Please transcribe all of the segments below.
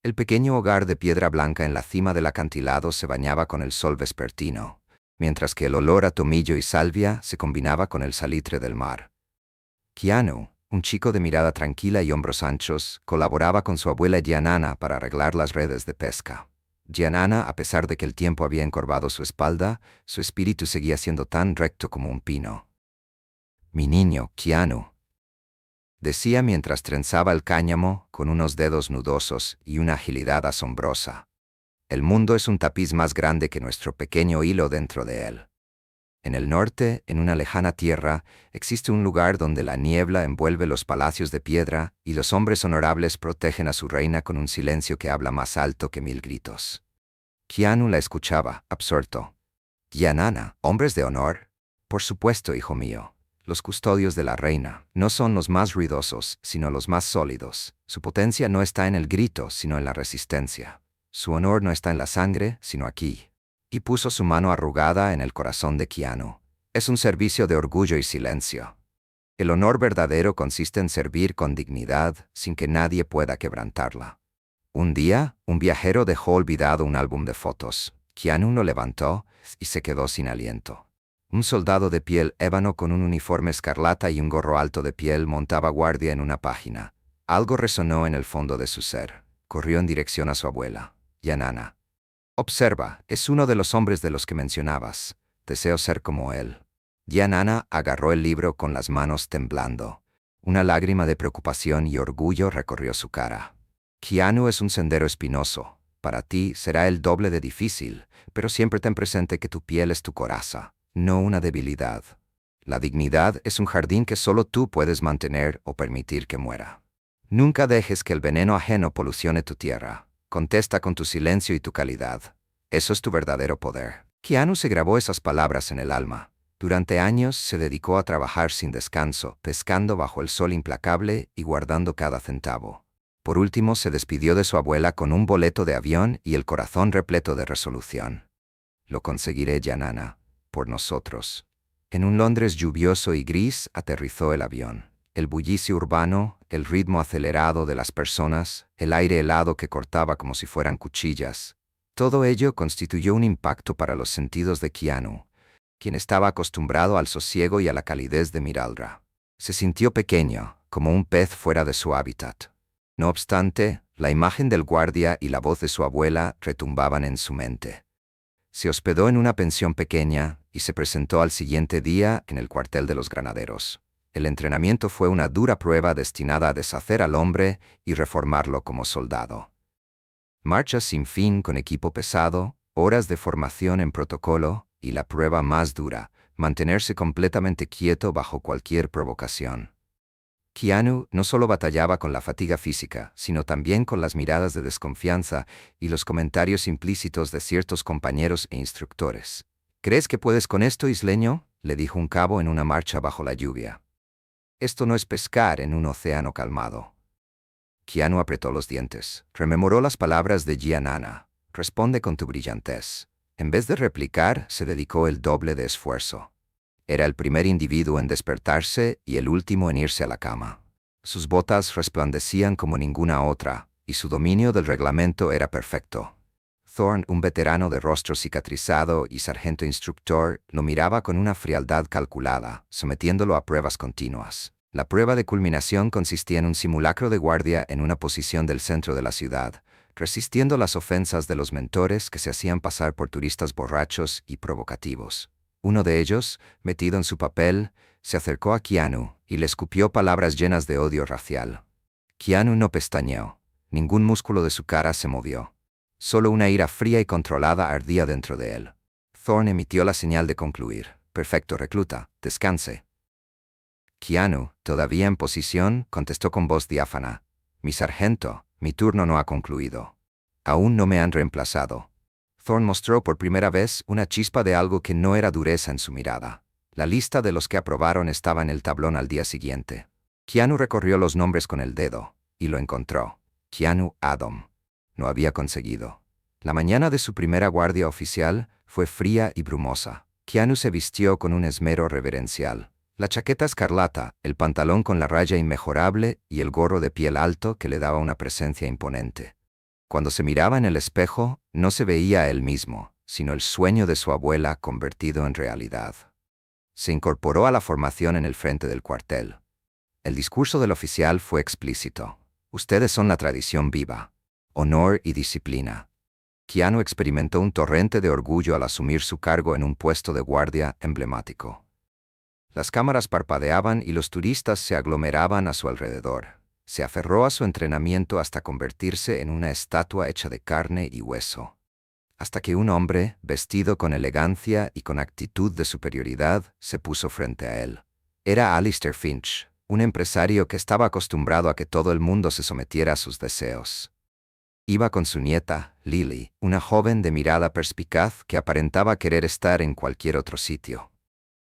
El pequeño hogar de piedra blanca en la cima del acantilado se bañaba con el sol vespertino, mientras que el olor a tomillo y salvia se combinaba con el salitre del mar. Keanu, un chico de mirada tranquila y hombros anchos, colaboraba con su abuela Giannana para arreglar las redes de pesca. Giannana, a pesar de que el tiempo había encorvado su espalda, su espíritu seguía siendo tan recto como un pino. «Mi niño, Keanu», decía mientras trenzaba el cáñamo con unos dedos nudosos y una agilidad asombrosa. «El mundo es un tapiz más grande que nuestro pequeño hilo dentro de él. En el norte, en una lejana tierra, existe un lugar donde la niebla envuelve los palacios de piedra y los hombres honorables protegen a su reina con un silencio que habla más alto que 1000 gritos». Keanu la escuchaba, absorto. «Giannana, ¿hombres de honor?» «Por supuesto, hijo mío. Los custodios de la reina no son los más ruidosos, sino los más sólidos. Su potencia no está en el grito, sino en la resistencia. Su honor no está en la sangre, sino aquí». Y puso su mano arrugada en el corazón de Keanu. «Es un servicio de orgullo y silencio. El honor verdadero consiste en servir con dignidad, sin que nadie pueda quebrantarla». Un día, un viajero dejó olvidado un álbum de fotos. Keanu lo levantó y se quedó sin aliento. Un soldado de piel ébano con un uniforme escarlata y un gorro alto de piel montaba guardia en una página. Algo resonó en el fondo de su ser. Corrió en dirección a su abuela. «Giannana, observa, es uno de los hombres de los que mencionabas. Deseo ser como él». Giannana agarró el libro con las manos temblando. Una lágrima de preocupación y orgullo recorrió su cara. «Keanu es un sendero espinoso. Para ti será el doble de difícil, pero siempre ten presente que tu piel es tu coraza, no una debilidad. La dignidad es un jardín que solo tú puedes mantener o permitir que muera. Nunca dejes que el veneno ajeno polucione tu tierra. Contesta con tu silencio y tu calidad. Eso es tu verdadero poder». Keanu se grabó esas palabras en el alma. Durante años se dedicó a trabajar sin descanso, pescando bajo el sol implacable y guardando cada centavo. Por último, se despidió de su abuela con un boleto de avión y el corazón repleto de resolución. «Lo conseguiré, Giannana, por nosotros». En un Londres lluvioso y gris aterrizó el avión. El bullicio urbano, el ritmo acelerado de las personas, el aire helado que cortaba como si fueran cuchillas. Todo ello constituyó un impacto para los sentidos de Keanu, quien estaba acostumbrado al sosiego y a la calidez de Miraldra. Se sintió pequeño, como un pez fuera de su hábitat. No obstante, la imagen del guardia y la voz de su abuela retumbaban en su mente. Se hospedó en una pensión pequeña y se presentó al siguiente día en el cuartel de los granaderos. El entrenamiento fue una dura prueba destinada a deshacer al hombre y reformarlo como soldado. Marchas sin fin con equipo pesado, horas de formación en protocolo y la prueba más dura, mantenerse completamente quieto bajo cualquier provocación. Keanu no solo batallaba con la fatiga física, sino también con las miradas de desconfianza y los comentarios implícitos de ciertos compañeros e instructores. «¿Crees que puedes con esto, isleño?», le dijo un cabo en una marcha bajo la lluvia. «Esto no es pescar en un océano calmado». Keanu apretó los dientes. Rememoró las palabras de Giannana. «Responde con tu brillantez». En vez de replicar, se dedicó el doble de esfuerzo. Era el primer individuo en despertarse y el último en irse a la cama. Sus botas resplandecían como ninguna otra, y su dominio del reglamento era perfecto. Thorne, un veterano de rostro cicatrizado y sargento instructor, lo miraba con una frialdad calculada, sometiéndolo a pruebas continuas. La prueba de culminación consistía en un simulacro de guardia en una posición del centro de la ciudad, resistiendo las ofensas de los mentores que se hacían pasar por turistas borrachos y provocativos. Uno de ellos, metido en su papel, se acercó a Keanu y le escupió palabras llenas de odio racial. Keanu no pestañeó. Ningún músculo de su cara se movió. Solo una ira fría y controlada ardía dentro de él. Thorne emitió la señal de concluir. «Perfecto, recluta. Descanse». Keanu, todavía en posición, contestó con voz diáfana. «Mi sargento, mi turno no ha concluido. Aún no me han reemplazado». Thorne mostró por primera vez una chispa de algo que no era dureza en su mirada. La lista de los que aprobaron estaba en el tablón al día siguiente. Keanu recorrió los nombres con el dedo, y lo encontró. Keanu Adam. No había conseguido. La mañana de su primera guardia oficial fue fría y brumosa. Keanu se vistió con un esmero reverencial. La chaqueta escarlata, el pantalón con la raya inmejorable y el gorro de piel alto que le daba una presencia imponente. Cuando se miraba en el espejo, no se veía a él mismo, sino el sueño de su abuela convertido en realidad. Se incorporó a la formación en el frente del cuartel. El discurso del oficial fue explícito. Ustedes son la tradición viva. Honor y disciplina. Keanu experimentó un torrente de orgullo al asumir su cargo en un puesto de guardia emblemático. Las cámaras parpadeaban y los turistas se aglomeraban a su alrededor. Se aferró a su entrenamiento hasta convertirse en una estatua hecha de carne y hueso. Hasta que un hombre, vestido con elegancia y con actitud de superioridad, se puso frente a él. Era Alistair Finch, un empresario que estaba acostumbrado a que todo el mundo se sometiera a sus deseos. Iba con su nieta, Lily, una joven de mirada perspicaz que aparentaba querer estar en cualquier otro sitio.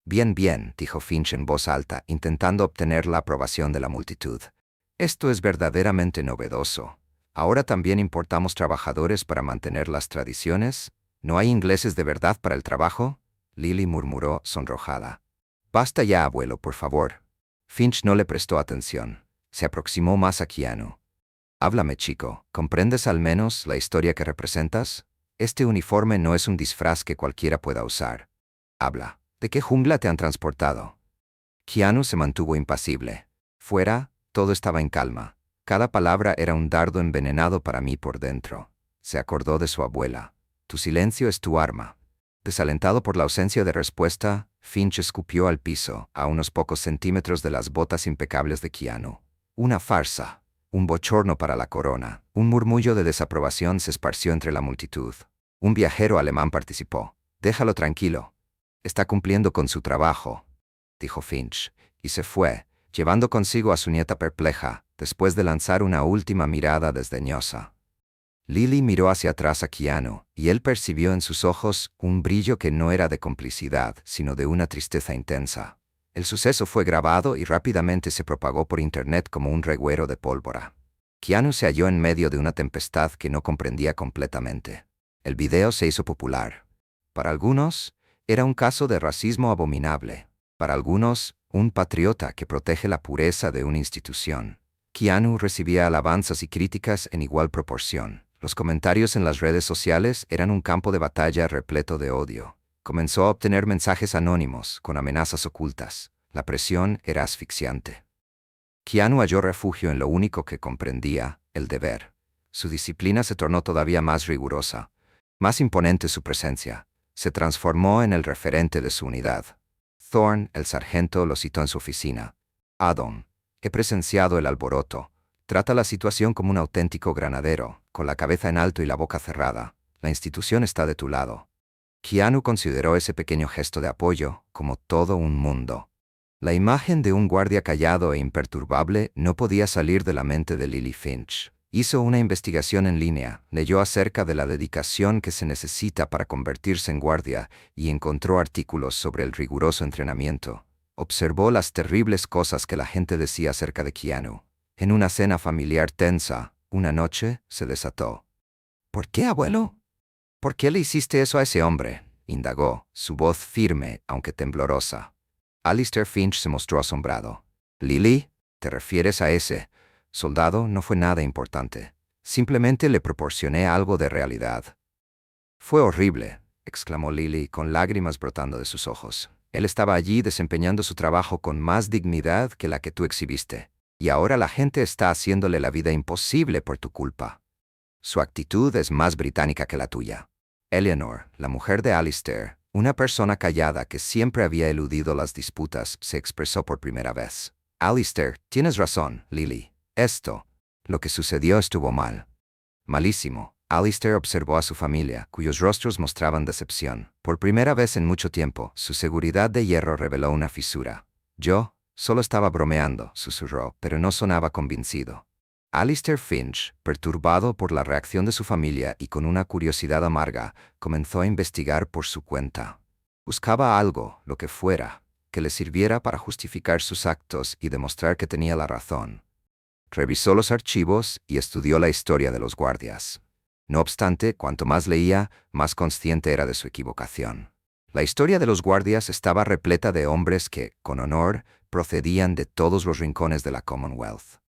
Bien, bien, dijo Finch en voz alta, intentando obtener la aprobación de la multitud. Esto es verdaderamente novedoso. ¿Ahora también importamos trabajadores para mantener las tradiciones? ¿No hay ingleses de verdad para el trabajo? Lily murmuró, sonrojada. Basta ya, abuelo, por favor. Finch no le prestó atención. Se aproximó más a Keanu. Háblame, chico. ¿Comprendes al menos la historia que representas? Este uniforme no es un disfraz que cualquiera pueda usar. Habla. ¿De qué jungla te han transportado? Keanu se mantuvo impasible. Fuera, todo estaba en calma. Cada palabra era un dardo envenenado para mí por dentro. Se acordó de su abuela. Tu silencio es tu arma. Desalentado por la ausencia de respuesta, Finch escupió al piso, a unos pocos centímetros de las botas impecables de Keanu. Una farsa. Un bochorno para la corona. Un murmullo de desaprobación se esparció entre la multitud. Un viajero alemán participó. Déjalo tranquilo. Está cumpliendo con su trabajo, dijo Finch, y se fue, llevando consigo a su nieta perpleja, después de lanzar una última mirada desdeñosa. Lily miró hacia atrás a Keanu, y él percibió en sus ojos un brillo que no era de complicidad, sino de una tristeza intensa. El suceso fue grabado y rápidamente se propagó por internet como un reguero de pólvora. Keanu se halló en medio de una tempestad que no comprendía completamente. El video se hizo popular. Para algunos, era un caso de racismo abominable. Para algunos, un patriota que protege la pureza de una institución. Keanu recibía alabanzas y críticas en igual proporción. Los comentarios en las redes sociales eran un campo de batalla repleto de odio. Comenzó a obtener mensajes anónimos, con amenazas ocultas. La presión era asfixiante. Keanu halló refugio en lo único que comprendía, el deber. Su disciplina se tornó todavía más rigurosa. Más imponente su presencia. Se transformó en el referente de su unidad. Thorne, el sargento, lo citó en su oficina. Adam, he presenciado el alboroto. Trata la situación como un auténtico granadero, con la cabeza en alto y la boca cerrada. La institución está de tu lado. Keanu consideró ese pequeño gesto de apoyo como todo un mundo. La imagen de un guardia callado e imperturbable no podía salir de la mente de Lily Finch. Hizo una investigación en línea, leyó acerca de la dedicación que se necesita para convertirse en guardia y encontró artículos sobre el riguroso entrenamiento. Observó las terribles cosas que la gente decía acerca de Keanu. En una cena familiar tensa, una noche, se desató. ¿Por qué, abuelo? ¿Por qué le hiciste eso a ese hombre?, indagó, su voz firme, aunque temblorosa. Alistair Finch se mostró asombrado. «Lily, ¿te refieres a ese soldado? No fue nada importante. Simplemente le proporcioné algo de realidad». «Fue horrible», exclamó Lily, con lágrimas brotando de sus ojos. «Él estaba allí desempeñando su trabajo con más dignidad que la que tú exhibiste. Y ahora la gente está haciéndole la vida imposible por tu culpa. Su actitud es más británica que la tuya». Eleanor, la mujer de Alistair, una persona callada que siempre había eludido las disputas, se expresó por primera vez. «Alistair, tienes razón, Lily. Lo que sucedió estuvo mal. Malísimo». Alistair observó a su familia, cuyos rostros mostraban decepción. Por primera vez en mucho tiempo, su seguridad de hierro reveló una fisura. «Yo solo estaba bromeando», susurró, pero no sonaba convencido. Alistair Finch, perturbado por la reacción de su familia y con una curiosidad amarga, comenzó a investigar por su cuenta. Buscaba algo, lo que fuera, que le sirviera para justificar sus actos y demostrar que tenía la razón. Revisó los archivos y estudió la historia de los guardias. No obstante, cuanto más leía, más consciente era de su equivocación. La historia de los guardias estaba repleta de hombres que, con honor, procedían de todos los rincones de la Commonwealth.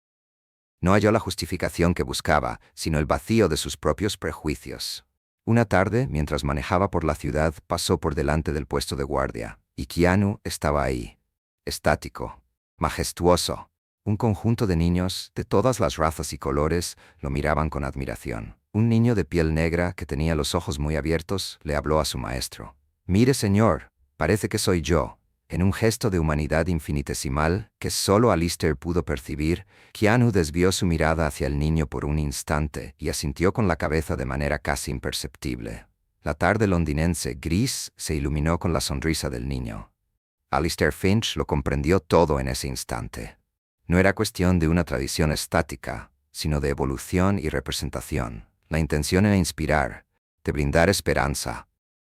No halló la justificación que buscaba, sino el vacío de sus propios prejuicios. Una tarde, mientras manejaba por la ciudad, pasó por delante del puesto de guardia, y Keanu estaba ahí, estático, majestuoso. Un conjunto de niños, de todas las razas y colores, lo miraban con admiración. Un niño de piel negra, que tenía los ojos muy abiertos, le habló a su maestro. «Mire, señor, parece que soy yo». En un gesto de humanidad infinitesimal, que solo Alistair pudo percibir, Keanu desvió su mirada hacia el niño por un instante y asintió con la cabeza de manera casi imperceptible. La tarde londinense gris se iluminó con la sonrisa del niño. Alistair Finch lo comprendió todo en ese instante. No era cuestión de una tradición estática, sino de evolución y representación. La intención era inspirar, de brindar esperanza.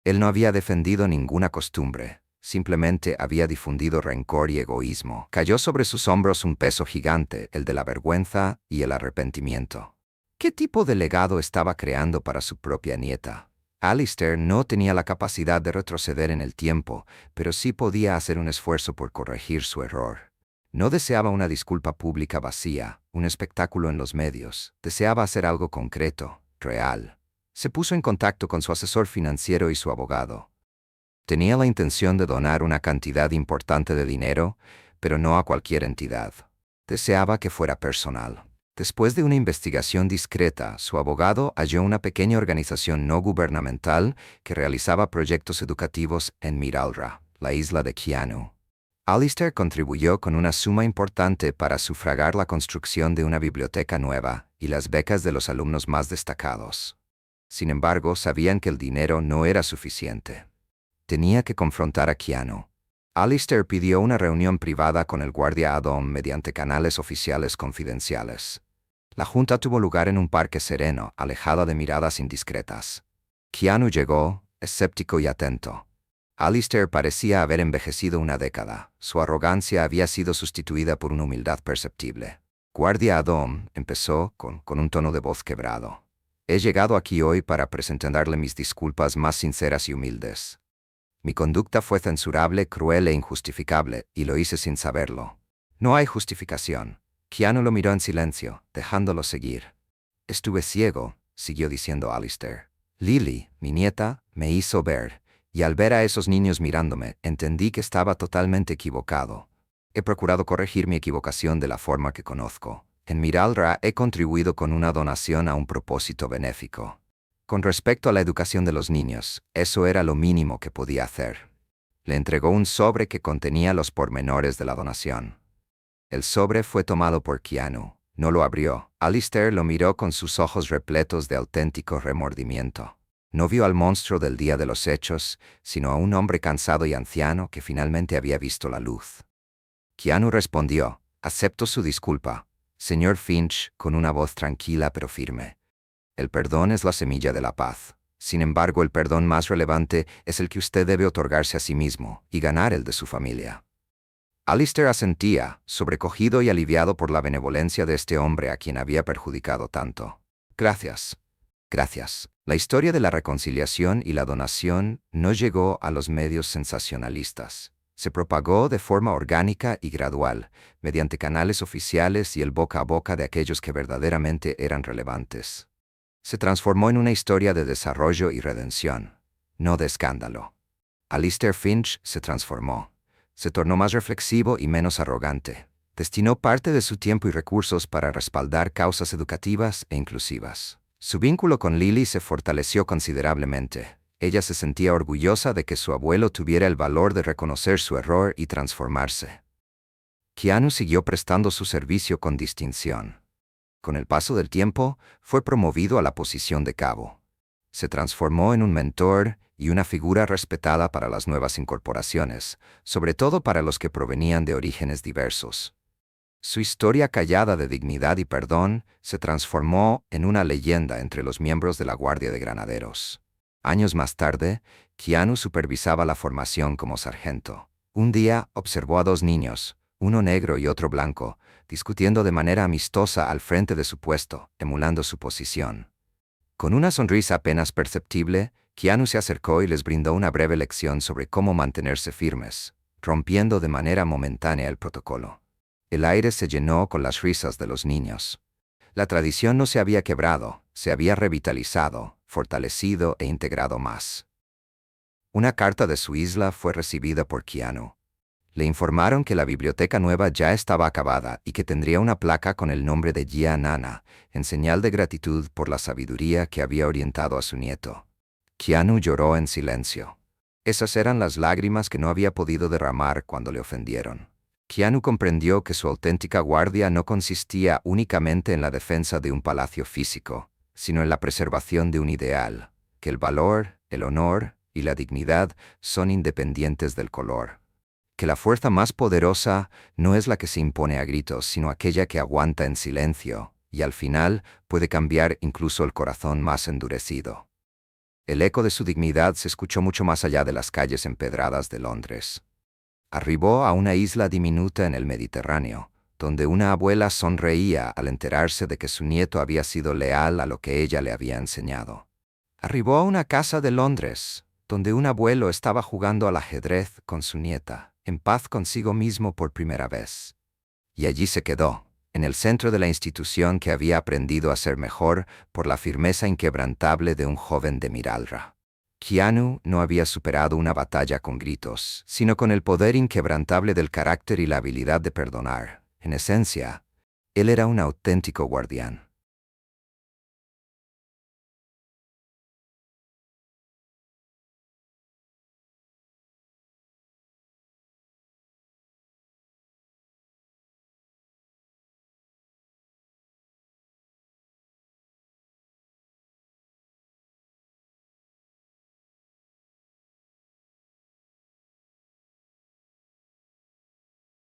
Él no había defendido ninguna costumbre. Simplemente había difundido rencor y egoísmo. Cayó sobre sus hombros un peso gigante, el de la vergüenza y el arrepentimiento. ¿Qué tipo de legado estaba creando para su propia nieta? Alistair no tenía la capacidad de retroceder en el tiempo, pero sí podía hacer un esfuerzo por corregir su error. No deseaba una disculpa pública vacía, un espectáculo en los medios. Deseaba hacer algo concreto, real. Se puso en contacto con su asesor financiero y su abogado. Tenía la intención de donar una cantidad importante de dinero, pero no a cualquier entidad. Deseaba que fuera personal. Después de una investigación discreta, su abogado halló una pequeña organización no gubernamental que realizaba proyectos educativos en Miralra, la isla de Keanu. Alistair contribuyó con una suma importante para sufragar la construcción de una biblioteca nueva y las becas de los alumnos más destacados. Sin embargo, sabían que el dinero no era suficiente. Tenía que confrontar a Keanu. Alistair pidió una reunión privada con el guardia Adam mediante canales oficiales confidenciales. La junta tuvo lugar en un parque sereno, alejada de miradas indiscretas. Keanu llegó, escéptico y atento. Alistair parecía haber envejecido una década. Su arrogancia había sido sustituida por una humildad perceptible. Guardia Adam empezó con un tono de voz quebrado. He llegado aquí hoy para presentarle mis disculpas más sinceras y humildes. Mi conducta fue censurable, cruel e injustificable, y lo hice sin saberlo. No hay justificación. Keanu lo miró en silencio, dejándolo seguir. Estuve ciego, siguió diciendo Alistair. Lily, mi nieta, me hizo ver, y al ver a esos niños mirándome, entendí que estaba totalmente equivocado. He procurado corregir mi equivocación de la forma que conozco. En Miralra he contribuido con una donación a un propósito benéfico. Con respecto a la educación de los niños, eso era lo mínimo que podía hacer. Le entregó un sobre que contenía los pormenores de la donación. El sobre fue tomado por Keanu. No lo abrió. Alistair lo miró con sus ojos repletos de auténtico remordimiento. No vio al monstruo del día de los hechos, sino a un hombre cansado y anciano que finalmente había visto la luz. Keanu respondió, «Acepto su disculpa, señor Finch», con una voz tranquila pero firme. El perdón es la semilla de la paz. Sin embargo, el perdón más relevante es el que usted debe otorgarse a sí mismo y ganar el de su familia. Alistair asentía, sobrecogido y aliviado por la benevolencia de este hombre a quien había perjudicado tanto. Gracias. Gracias. La historia de la reconciliación y la donación no llegó a los medios sensacionalistas. Se propagó de forma orgánica y gradual, mediante canales oficiales y el boca a boca de aquellos que verdaderamente eran relevantes. Se transformó en una historia de desarrollo y redención, no de escándalo. Alistair Finch se transformó. Se tornó más reflexivo y menos arrogante. Destinó parte de su tiempo y recursos para respaldar causas educativas e inclusivas. Su vínculo con Lily se fortaleció considerablemente. Ella se sentía orgullosa de que su abuelo tuviera el valor de reconocer su error y transformarse. Keanu siguió prestando su servicio con distinción. Con el paso del tiempo, fue promovido a la posición de cabo. Se transformó en un mentor y una figura respetada para las nuevas incorporaciones, sobre todo para los que provenían de orígenes diversos. Su historia callada de dignidad y perdón se transformó en una leyenda entre los miembros de la Guardia de Granaderos. Años más tarde, Keanu supervisaba la formación como sargento. Un día observó a dos niños, uno negro y otro blanco, discutiendo de manera amistosa al frente de su puesto, emulando su posición. Con una sonrisa apenas perceptible, Keanu se acercó y les brindó una breve lección sobre cómo mantenerse firmes, rompiendo de manera momentánea el protocolo. El aire se llenó con las risas de los niños. La tradición no se había quebrado, se había revitalizado, fortalecido e integrado más. Una carta de su isla fue recibida por Keanu. Le informaron que la biblioteca nueva ya estaba acabada y que tendría una placa con el nombre de Gia Nana, en señal de gratitud por la sabiduría que había orientado a su nieto. Keanu lloró en silencio. Esas eran las lágrimas que no había podido derramar cuando le ofendieron. Keanu comprendió que su auténtica guardia no consistía únicamente en la defensa de un palacio físico, sino en la preservación de un ideal, que el valor, el honor y la dignidad son independientes del color. Que la fuerza más poderosa no es la que se impone a gritos, sino aquella que aguanta en silencio, y al final puede cambiar incluso el corazón más endurecido. El eco de su dignidad se escuchó mucho más allá de las calles empedradas de Londres. Arribó a una isla diminuta en el Mediterráneo, donde una abuela sonreía al enterarse de que su nieto había sido leal a lo que ella le había enseñado. Arribó a una casa de Londres, donde un abuelo estaba jugando al ajedrez con su nieta, en paz consigo mismo por primera vez. Y allí se quedó, en el centro de la institución que había aprendido a ser mejor por la firmeza inquebrantable de un joven de Miralra. Keanu no había superado una batalla con gritos, sino con el poder inquebrantable del carácter y la habilidad de perdonar. En esencia, él era un auténtico guardián.